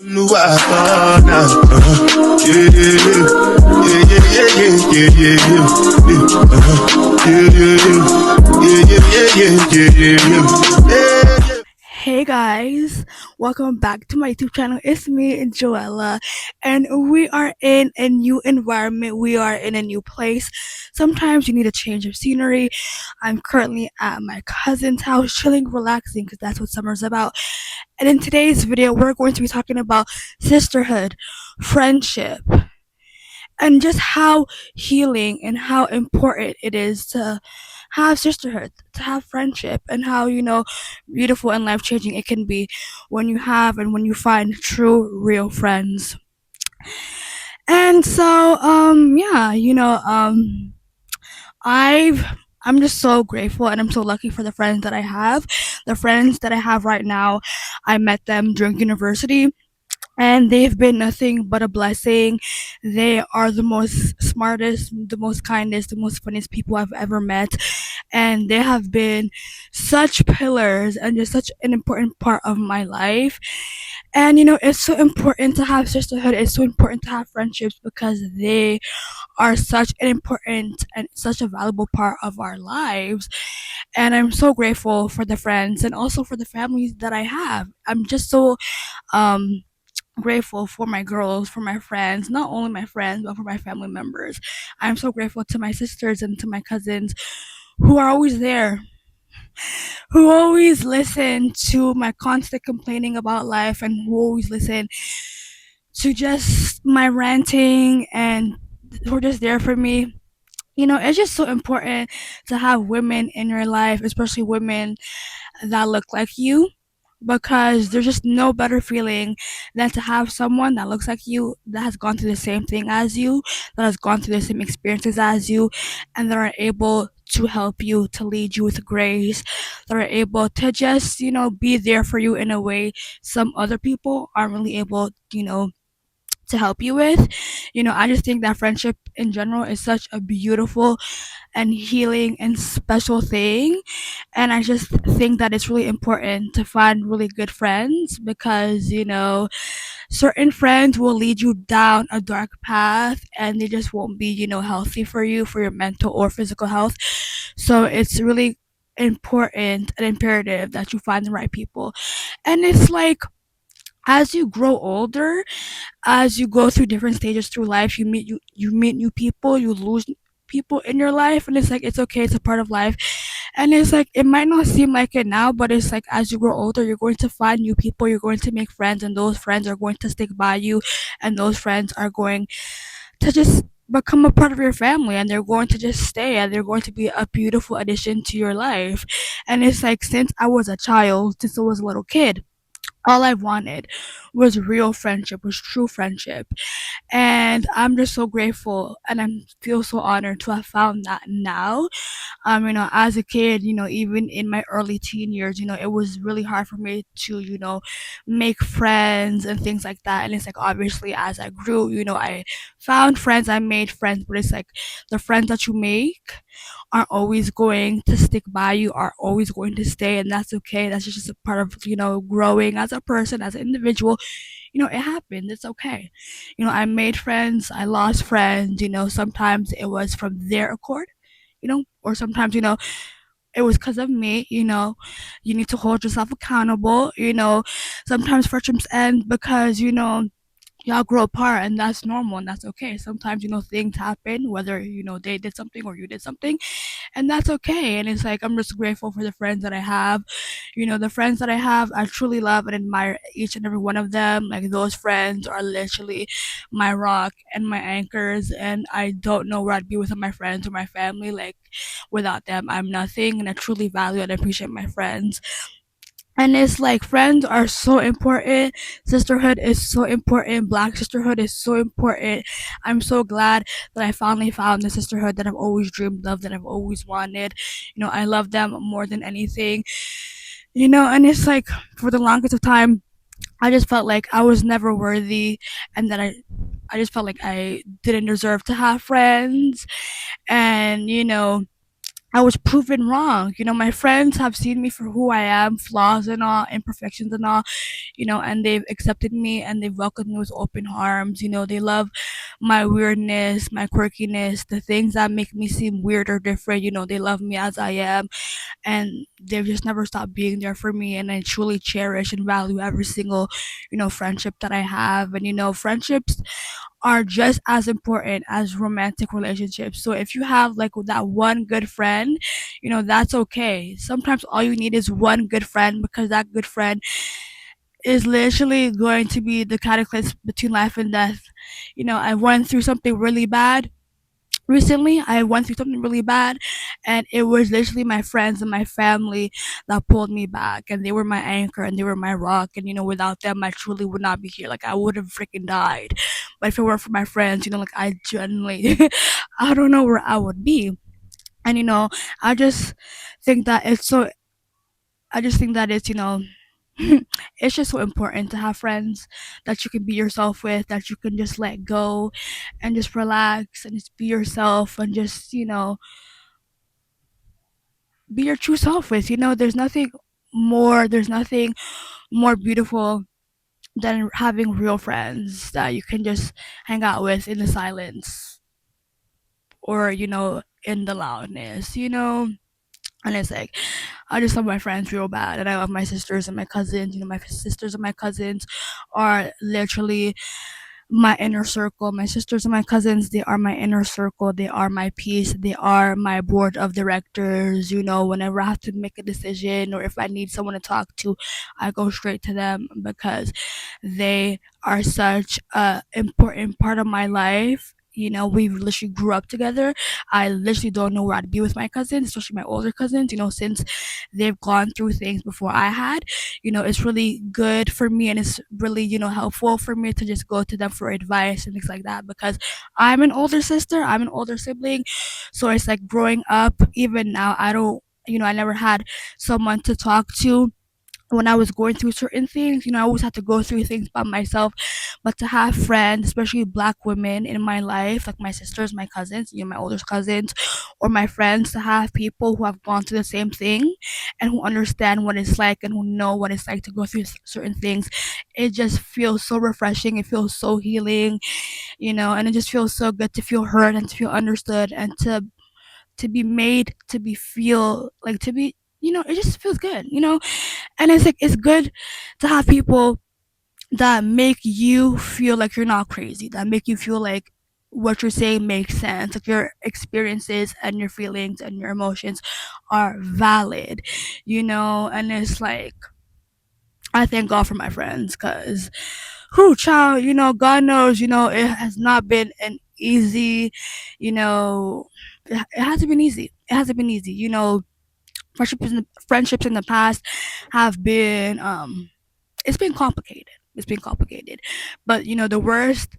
Hey guys, welcome back to my YouTube channel. It's me, Joella, and we are in a new environment. We are in a new place. Sometimes you need a change of scenery. I'm currently at my cousin's house, chilling, relaxing, because that's what summer's about. And in today's video, we're going to be talking about sisterhood, friendship, and just how healing and how important it is to have sisterhood, to have friendship, and how, beautiful and life changing it can be when you have and when you find true, real friends. And so, I've I'm just so grateful and I'm so lucky for the friends that I have. The friends that I have right now, I met them during university, and they've been nothing but a blessing. They are the most smartest, the most kindest, the most funniest people I've ever met, and they have been such pillars and just such an important part of my life. And it's so important to have sisterhood, it's so important to have friendships, because they are such an important and such a valuable part of our lives. And I'm so grateful for the friends and also for the families that I have. I'm just so um grateful for my girls, for my friends, not only my friends, but for my family members. I'm so grateful to my sisters and to my cousins who are always there, who always listen to my constant complaining about life, and who always listen to just my ranting, and who are just there for me. It's just so important to have women in your life, especially women that look like you, because there's just no better feeling than to have someone that looks like you, that has gone through the same thing as you, that has gone through the same experiences as you, and that are able to help you, to lead you with grace, that are able to just, be there for you in a way some other people aren't really able, to help you with. I just think that friendship in general is such a beautiful and healing and special thing. And I just think that it's really important to find really good friends, because, certain friends will lead you down a dark path, and they just won't be, healthy for you, for your mental or physical health. So it's really important and imperative that you find the right people. And it's like, as you grow older, as you go through different stages through life, you meet new people, you lose people in your life, and it's like, it's okay, it's a part of life. And it's like, it might not seem like it now, but it's like, as you grow older, you're going to find new people, you're going to make friends, and those friends are going to stick by you, and those friends are going to just become a part of your family, and they're going to just stay, and they're going to be a beautiful addition to your life. And it's like, since I was a child, since I was a little kid, all I wanted was real friendship, was true friendship. And I'm just so grateful, and I feel so honored to have found that now. As a kid, even in my early teen years, it was really hard for me to, make friends and things like that. And it's like, obviously, as I grew, I found friends, I made friends, but it's like, the friends that you make are always going to stick by you, are always going to stay, and that's okay. That's just a part of, growing as a person, as an individual. It happened, it's okay. I made friends, I lost friends. Sometimes it was from their accord, or sometimes, it was because of me. You need to hold yourself accountable. Sometimes friendships end because, y'all grow apart, and that's normal, and that's okay. Sometimes, things happen, whether, they did something or you did something, and that's okay. And it's like, I'm just grateful for the friends that I have. The friends that I have, I truly love and admire each and every one of them. Like, those friends are literally my rock and my anchors, and I don't know where I'd be without my friends or my family. Like, without them, I'm nothing, and I truly value and appreciate my friends. And it's like, friends are so important, sisterhood is so important, black sisterhood is so important. I'm so glad that I finally found the sisterhood that I've always dreamed of, that I've always wanted. I love them more than anything. And it's like, for the longest of time, I just felt like I was never worthy, and that I just felt like I didn't deserve to have friends. And I was proven wrong. My friends have seen me for who I am, flaws and all, imperfections and all, and they've accepted me and they've welcomed me with open arms. They love my weirdness, my quirkiness, the things that make me seem weird or different. They love me as I am, and they've just never stopped being there for me. And I truly cherish and value every single, friendship that I have. And, friendships are just as important as romantic relationships. So if you have like that one good friend, that's okay. Sometimes all you need is one good friend, because that good friend is literally going to be the cataclysm between life and death. I went through something really bad recently. I went through something really bad, and it was literally my friends and my family that pulled me back, and they were my anchor and they were my rock. And without them, I truly would not be here. Like, I would have freaking died. But if it weren't for my friends, like, I genuinely I don't know where I would be. And I just think that it's so I just think that it's it's just so important to have friends that you can be yourself with, that you can just let go and just relax and just be yourself, and just be your true self with. There's nothing more beautiful than having real friends that you can just hang out with in the silence, or in the loudness. And it's like, I just love my friends real bad, and I love my sisters and my cousins. My sisters and my cousins are literally my inner circle. My sisters and my cousins, they are my inner circle. They are my peace. They are my board of directors. Whenever I have to make a decision, or if I need someone to talk to, I go straight to them, because they are such a important part of my life. We literally grew up together. I literally don't know where I'd be with my cousins, especially my older cousins, since they've gone through things before I had. It's really good for me, and it's really, helpful for me to just go to them for advice and things like that, because I'm an older sister, I'm an older sibling. So it's like, growing up, even now, I don't, I never had someone to talk to when I was going through certain things. I always had to go through things by myself. But to have friends, especially black women in my life, like my sisters, my cousins, my older cousins, or my friends, to have people who have gone through the same thing and who understand what it's like and who know what it's like to go through certain things, it just feels so refreshing. It feels so healing, and it just feels so good to feel heard and to feel understood, and to be made to be feel like to be, it just feels good. And it's like, it's good to have people that make you feel like you're not crazy, that make you feel like what you're saying makes sense, like your experiences and your feelings and your emotions are valid. And it's like, I thank God for my friends, because who child, God knows, it has not been an easy, you know it hasn't been easy. It hasn't been easy. Friendships in the past have been, it's been complicated. It's been complicated. But the worst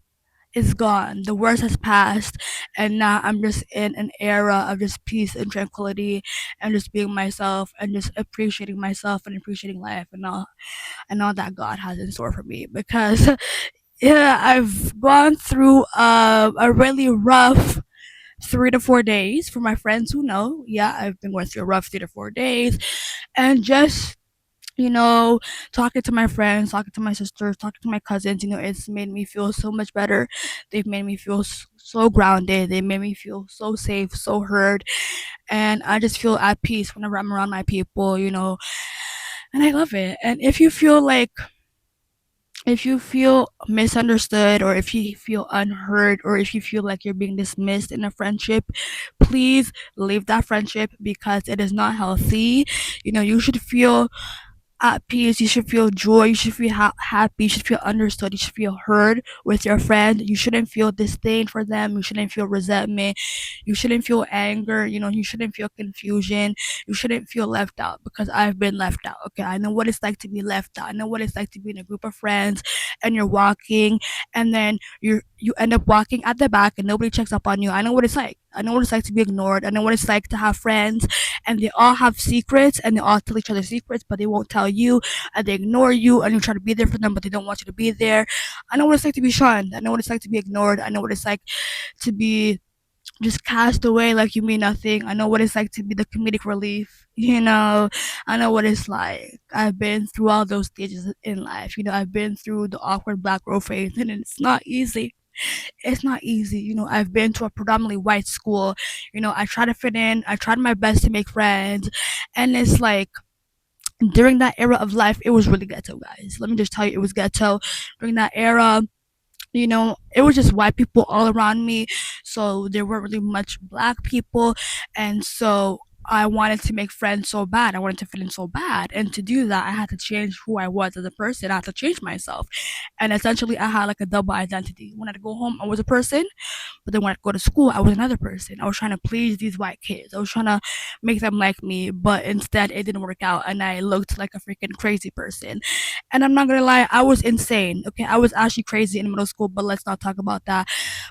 is gone. The worst has passed, and now I'm just in an era of just peace and tranquility, and just being myself, and just appreciating myself and appreciating life, and all that God has in store for me. Because yeah, I've gone through a really rough 3 to 4 days. For my friends who know, yeah, I've been going through a rough 3 to 4 days, and just talking to my friends, talking to my sisters, talking to my cousins, it's made me feel so much better. They've made me feel so grounded. They made me feel so safe, so heard, and I just feel at peace whenever I'm around my people. And I love it. And if you feel misunderstood, or if you feel unheard, or if you feel like you're being dismissed in a friendship, please leave that friendship, because it is not healthy. You should feel at peace. You should feel joy. You should feel happy. You should feel understood. You should feel heard with your friend. You shouldn't feel disdain for them. You shouldn't feel resentment. You shouldn't feel anger. You shouldn't feel confusion. You shouldn't feel left out, because I've been left out. Okay, I know what it's like to be left out. I know what it's like to be in a group of friends, and you're walking, and then you end up walking at the back and nobody checks up on you. I know what it's like. I know what it's like to be ignored. I know what it's like to have friends and they all have secrets, and they all tell each other secrets, but they won't tell you, and they ignore you, and you try to be there for them, but they don't want you to be there. I know what it's like to be shunned. I know what it's like to be ignored. I know what it's like to be just cast away like you mean nothing. I know what it's like to be the comedic relief. I know what it's like. I've been through all those stages in life. I've been through the awkward black girl phase, and it's not easy. It's not easy. I've been to a predominantly white school. I try to fit in. I tried my best to make friends, and it's like during that era of life, it was really ghetto, guys. Let me just tell you, it was ghetto during that era. It was just white people all around me, so there weren't really much black people, and so I wanted to make friends so bad. I wanted to fit in so bad, and to do that, I had to change who I was as a person. I had to change myself, and essentially, I had like a double identity. When I'd go home, I was a person, but then when I go to school, I was another person. I was trying to please these white kids. I was trying to make them like me, but instead it didn't work out, and I looked like a freaking crazy person. And I'm not gonna lie, I was insane. Okay, I was actually crazy in middle school, but let's not talk about that.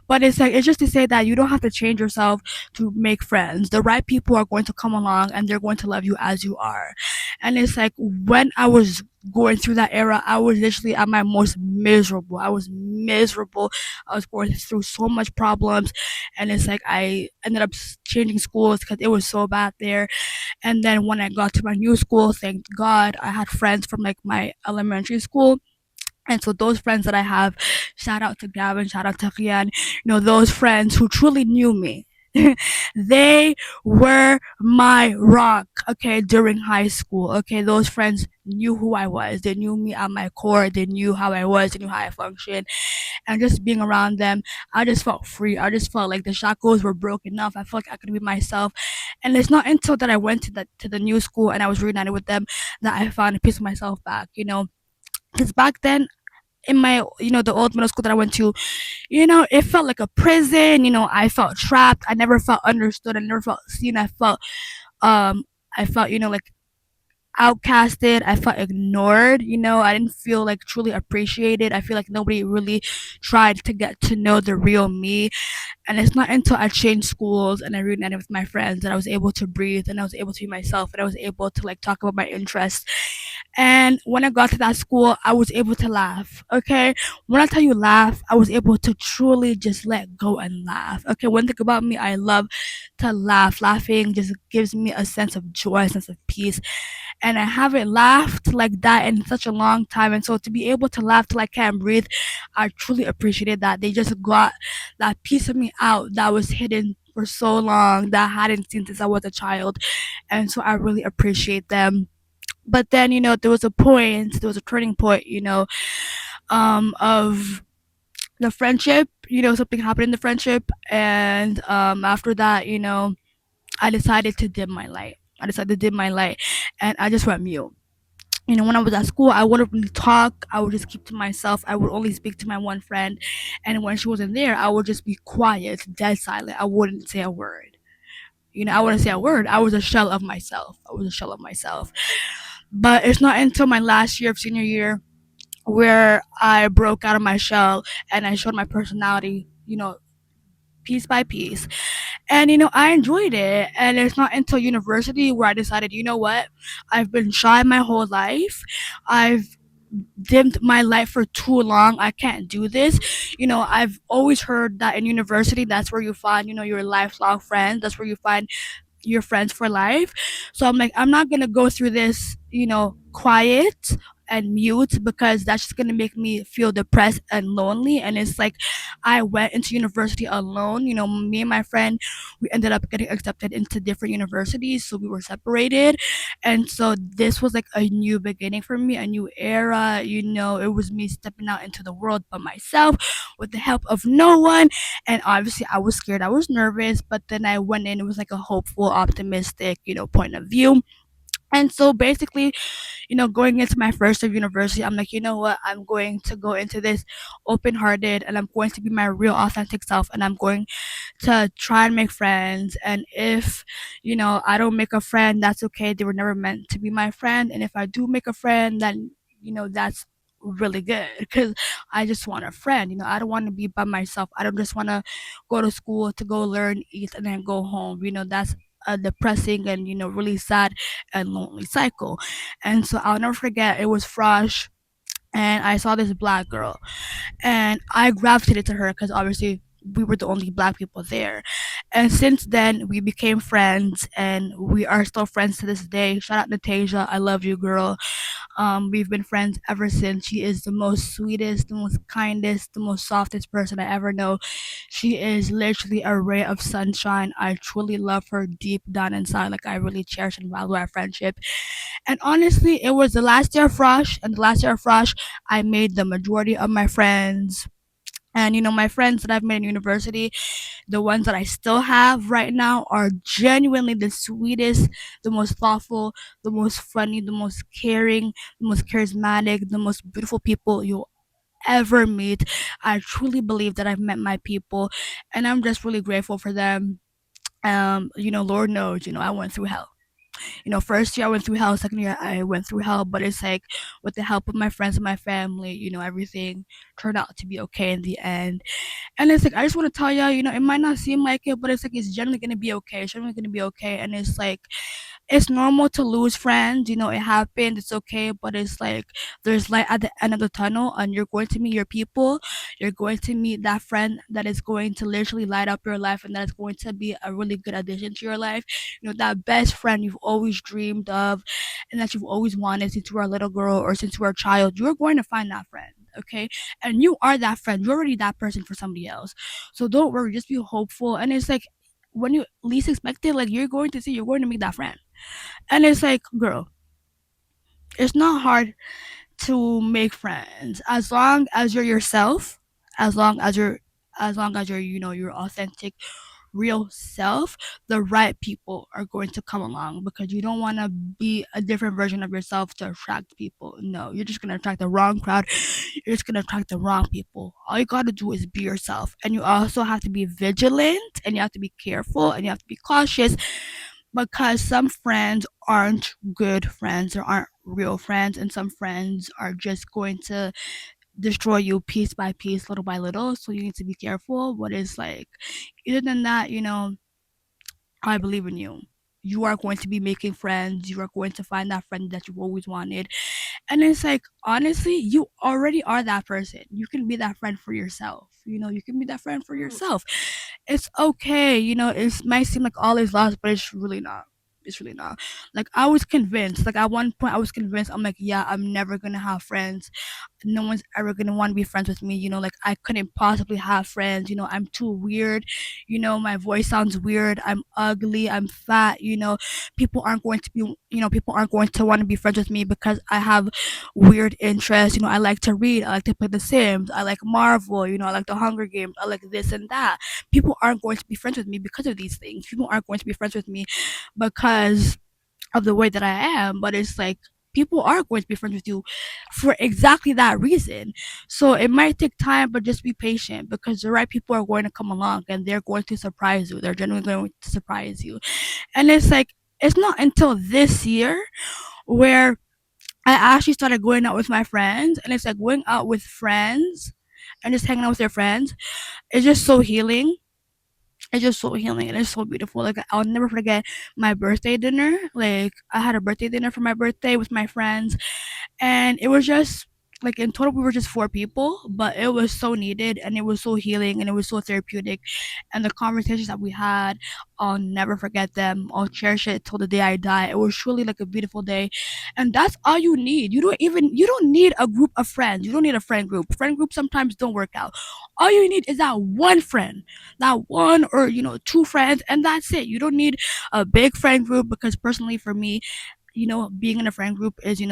But it's just to say that you don't have to change yourself to make friends. The right people are going to come along, and they're going to love you as you are. And it's like when I was going through that era, I was literally at my most miserable. I was miserable. I was going through so much problems, and it's like I ended up changing schools because it was so bad there. And then when I got to my new school, thank God, I had friends from like my elementary school. And so those friends that I have, shout out to Gavin, shout out to Rian, those friends who truly knew me. They were my rock, okay, during high school. Okay, those friends knew who I was. They knew me at my core. They knew how I was. They knew how I functioned. And just being around them, I just felt free. I just felt like the shackles were broken off. I felt like I could be myself. And it's not until that I went to the new school and I was reunited with them that I found a piece of myself back. Because back then in my the old middle school that I went to, it felt like a prison. I felt trapped. I never felt understood. I never felt seen. Um I felt like outcasted. I felt ignored. I didn't feel like truly appreciated. I feel like nobody really tried to get to know the real me. And it's not until I changed schools and I reunited with my friends that I was able to breathe, and I was able to be myself, and I was able to like talk about my interests. And when I got to that school, I was able to laugh. Okay. When I tell you laugh, I was able to truly just let go and laugh. Okay. One thing about me, I love to laugh. Laughing just gives me a sense of joy, a sense of peace. And I haven't laughed like that in such a long time. And so to be able to laugh till I can't breathe, I truly appreciated that. They just got that piece of me out that was hidden for so long, that I hadn't seen since I was a child. And so I really appreciate them. But then, there was a turning point, of the friendship. Something happened in the friendship, and after that, I decided to dim my light. I decided to dim my light, and I just went mute. When I was at school, I wouldn't really talk. I would just keep to myself. I would only speak to my one friend, and when she wasn't there, I would just be quiet, dead silent. I wouldn't say a word. I wouldn't say a word. I was a shell of myself. I was a shell of myself. But it's not until my last year of senior year where I broke out of my shell and I showed my personality, piece by piece. And I enjoyed it. And it's not until university where I decided, you know what? I've been shy my whole life. I've dimmed my light for too long. I can't do this. I've always heard that in university, that's where you find, your lifelong friends. That's where you find your friends for life. So I'm like, I'm not gonna go through this, quiet and mute, because that's just gonna make me feel depressed and lonely. And it's like I went into university alone. Me and my friend, we ended up getting accepted into different universities, so we were separated. And so this was like a new beginning for me, a new era. It was me stepping out into the world by myself with the help of no one. And obviously I was scared, I was nervous, but then I went in, it was like a hopeful, optimistic, point of view. And so basically, going into my first year of university, I'm like, you know what? I'm going to go into this open hearted, and I'm going to be my real authentic self, and I'm going to try and make friends. And if, I don't make a friend, that's okay. They were never meant to be my friend. And if I do make a friend, then, that's really good, because I just want a friend. I don't want to be by myself. I don't just want to go to school to go learn, eat, and then go home. That's a depressing and really sad and lonely cycle. And so I'll never forget, it was Frosh, and I saw this black girl, and I gravitated to her because obviously we were the only black people there. And since then, we became friends, and we are still friends to this day. Shout out to Tasia, I love you, girl. We've been friends ever since. She is the most sweetest, the most kindest, the most softest person I ever know. She is literally a ray of sunshine. I truly love her deep down inside. Like, I really cherish and value our friendship. And honestly, it was the last year of Frosh, and the last year of Frosh, I made the majority of my friends. And my friends that I've made in university, the ones that I still have right now, are genuinely the sweetest, the most thoughtful, the most funny, the most caring, the most charismatic, the most beautiful people you'll ever meet. I truly believe that I've met my people, and I'm just really grateful for them. Lord knows, I went through hell. First year I went through hell, second year I went through hell, but it's like, with the help of my friends and my family, everything turned out to be okay in the end. And it's like, I just want to tell y'all, it might not seem like it, but it's like, it's generally going to be okay. It's generally going to be okay. And it's like, it's normal to lose friends. It happened. It's okay. But it's like, there's light at the end of the tunnel, and you're going to meet your people. You're going to meet that friend that is going to literally light up your life, and that is going to be a really good addition to your life. That best friend you've always dreamed of, and that you've always wanted since you were a little girl or since you were a child. You're going to find that friend. Okay, and you are that friend. You're already that person for somebody else. So don't worry, just be hopeful. And it's like, when you least expect it, like, you're going to see, you're going to meet that friend. And it's like, girl, it's not hard to make friends as long as you're yourself, as long as you're your authentic real self. The right people are going to come along, because you don't want to be a different version of yourself to attract people. No, you're just going to attract the wrong crowd. You're just going to attract the wrong people. All you got to do is be yourself, and you also have to be vigilant, and you have to be careful, and you have to be cautious, because some friends aren't good friends, or aren't real friends, and some friends are just going to destroy you piece by piece, little by little. So you need to be careful. But it's like, other than that, I believe in you. You are going to be making friends. You are going to find that friend that you've always wanted. And it's like, honestly, you already are that person. You can be that friend for yourself. You can be that friend for yourself. It's okay. It might seem like all is lost, but it's really not. It's really not. Like, I was convinced. Like, at one point, I was convinced. I'm like, yeah, I'm never gonna have friends. No one's ever gonna want to be friends with me. Like, I couldn't possibly have friends. I'm too weird. My voice sounds weird. I'm ugly. I'm fat. People aren't going to be. People aren't going to want to be friends with me because I have weird interests. I like to read. I like to play The Sims. I like Marvel. I like the Hunger Games. I like this and that. People aren't going to be friends with me because of these things. People aren't going to be friends with me because of the way that I am. But it's like, people are going to be friends with you for exactly that reason. So it might take time, but just be patient, because the right people are going to come along, and they're going to surprise you. They're genuinely going to surprise you. And it's like, it's not until this year where I actually started going out with my friends, and it's like, going out with friends and just hanging out with your friends. It's just so healing. It's just so healing, and it's so beautiful. Like, I'll never forget my birthday dinner. Like, I had a birthday dinner for my birthday with my friends, and it was just like, in total we were just 4 people, but it was so needed, and it was so healing, and it was so therapeutic. And the conversations that we had, I'll never forget them. I'll cherish it till the day I die. It was truly like a beautiful day. And that's all you need. You don't need a group of friends. You don't need a friend group. Friend groups sometimes don't work out. All you need is that one friend, that one or 2 friends, and that's it. You don't need a big friend group, because personally for me, being in a friend group is,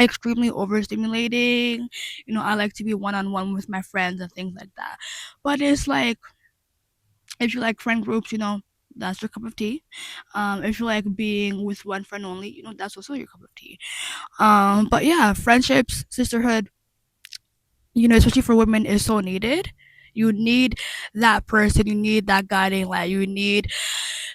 extremely overstimulating. I like to be one on one with my friends and things like that. But it's like, if you like friend groups, that's your cup of tea. If you like being with one friend only, that's also your cup of tea. But yeah, friendships, sisterhood, especially for women, is so needed. You need that person, you need that guiding light, you need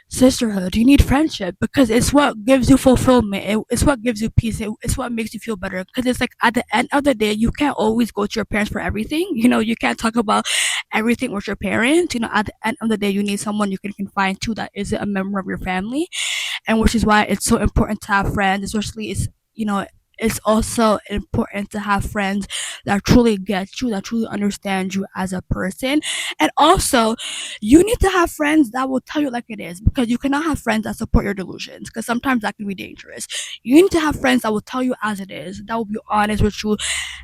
sisterhood, you need friendship, because it's what gives you fulfillment. It's what gives you peace. It's what makes you feel better, because it's like, at the end of the day, you can't always go to your parents for everything. You can't talk about everything with your parents. At the end of the day, you need someone you can confide to that isn't a member of your family. And which is why it's so important to have friends, especially, it's it's also important to have friends that truly get you, that truly understand you as a person. And also, you need to have friends that will tell you like it is, because you cannot have friends that support your delusions, because sometimes that can be dangerous. You need to have friends that will tell you as it is, that will be honest with you,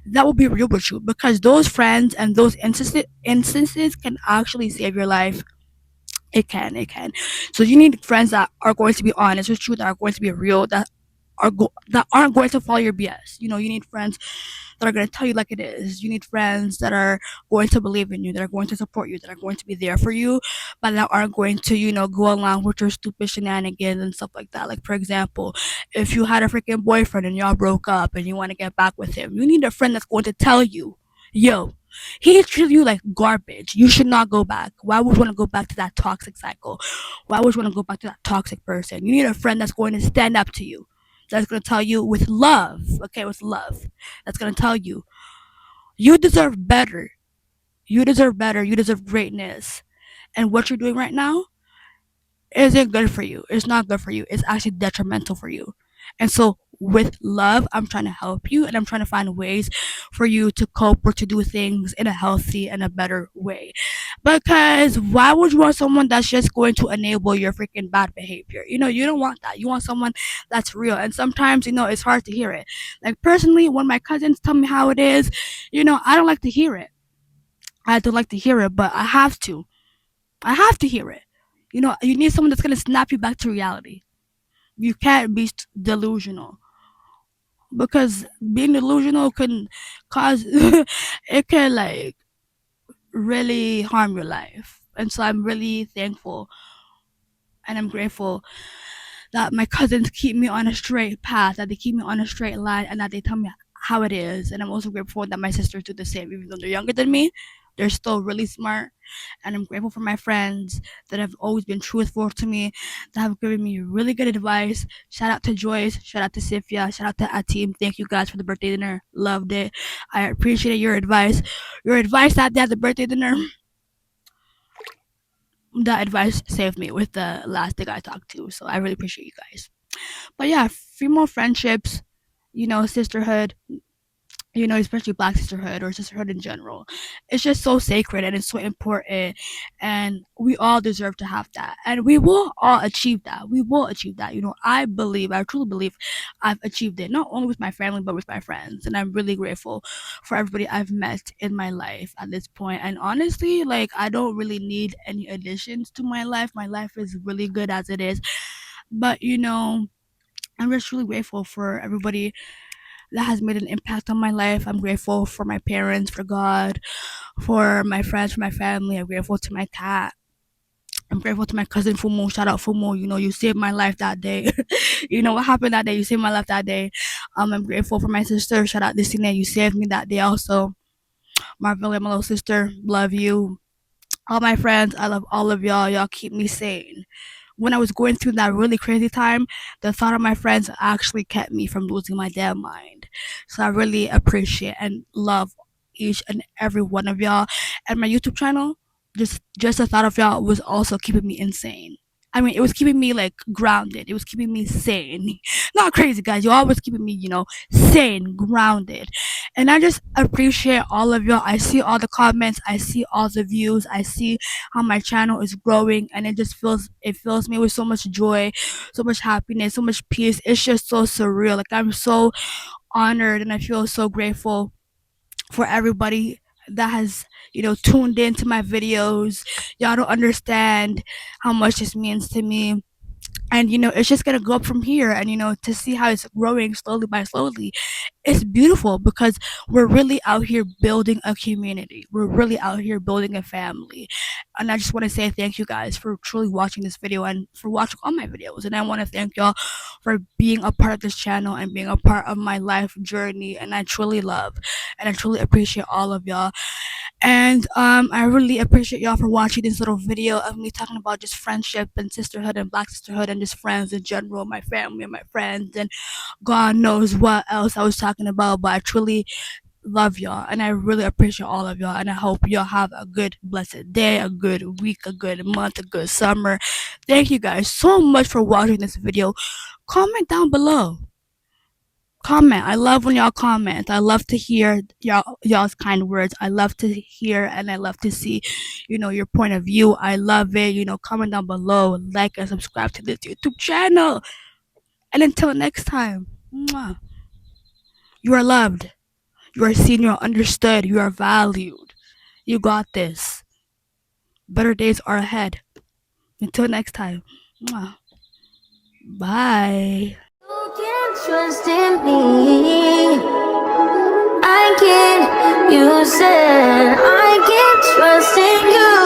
that will be real with you, because those friends and those instances can actually save your life. It can. So you need friends that are going to be honest with you, that are going to be real, that aren't going to follow your BS. You need friends that are going to tell you like it is. You need friends that are going to believe in you, that are going to support you, that are going to be there for you, but that aren't going to, go along with your stupid shenanigans and stuff like that. Like, for example, if you had a freaking boyfriend and y'all broke up and you want to get back with him, you need a friend that's going to tell you, yo, he treated you like garbage. You should not go back. Why would you want to go back to that toxic cycle? Why would you want to go back to that toxic person? You need a friend that's going to stand up to you, that's going to tell you with love, okay, with love, that's going to tell you, you deserve better. You deserve better. You deserve greatness. And what you're doing right now isn't good for you. It's not good for you. It's actually detrimental for you. And so, with love, I'm trying to help you, and I'm trying to find ways for you to cope or to do things in a healthy and a better way. Because why would you want someone that's just going to enable your freaking bad behavior? You don't want that. You want someone that's real. And sometimes, it's hard to hear it. Like, personally, when my cousins tell me how it is, I don't like to hear it. I don't like to hear it, but I have to. I have to hear it. You need someone that's going to snap you back to reality. You can't be delusional, because being delusional can cause it can, like, really harm your life. And so I'm really thankful and I'm grateful that my cousins keep me on a straight path, that they keep me on a straight line, and that they tell me how it is. And I'm also grateful that my sisters do the same, even though they're younger than me. They're still really smart. And I'm grateful for my friends that have always been truthful to me, that have given me really good advice. Shout out to Joyce, shout out to Sifia, shout out to Atim. Thank you guys for the birthday dinner. Loved it. I appreciate your advice. Your advice that day at the birthday dinner, that advice saved me with the last thing I talked to. So I really appreciate you guys. But yeah, female friendships, sisterhood, especially Black sisterhood or sisterhood in general. It's just so sacred and it's so important, and we all deserve to have that. And we will all achieve that. We will achieve that. I truly believe I've achieved it, not only with my family, but with my friends. And I'm really grateful for everybody I've met in my life at this point. And honestly, like, I don't really need any additions to my life. My life is really good as it is. But, I'm just really grateful for everybody that has made an impact on my life. I'm grateful for my parents, for God, for my friends, for my family. I'm grateful to my cat. I'm grateful to my cousin Fumo. Shout out Fumo. You saved my life that day. What happened that day? You saved my life that day. I'm grateful for my sister. Shout out Destiny. You saved me that day also. Marvella, my little sister. Love you. All my friends, I love all of y'all. Y'all keep me sane. When I was going through that really crazy time, the thought of my friends actually kept me from losing my damn mind. So I really appreciate and love each and every one of y'all. And my YouTube channel, just the thought of y'all was also keeping me insane. I mean, it was keeping me, like, grounded. It was keeping me sane. Not crazy, guys. You always keeping me, sane, grounded. And I just appreciate all of y'all. I see all the comments. I see all the views. I see how my channel is growing, and it fills me with so much joy, so much happiness, so much peace. It's just so surreal. Like, I'm so honored and I feel so grateful for everybody that has, tuned into my videos. Y'all don't understand how much this means to me. And it's just gonna go up from here. And to see how it's growing slowly by slowly, it's beautiful, because we're really out here building a community, we're really out here building a family. And I just want to say thank you guys for truly watching this video and for watching all my videos. And I want to thank y'all for being a part of this channel and being a part of my life journey. And I truly love and I truly appreciate all of y'all. And I really appreciate y'all for watching this little video of me talking about just friendship and sisterhood and Black sisterhood and just friends in general, my family and my friends, and God knows what else I was talking about. But I truly love y'all, and I really appreciate all of y'all, and I hope y'all have a good blessed day, a good week, a good month, a good summer. Thank you guys so much for watching this video. Comment down below Comment. I love when y'all comment. I love to hear y'all's kind words. I love to hear and I love to see, your point of view. I love it. Comment down below, like and subscribe to this YouTube channel. And until next time, mwah, you are loved. You are seen. You are understood. You are valued. You got this. Better days are ahead. Until next time, mwah, bye. You can trust in me. I can, you said I can trust in you.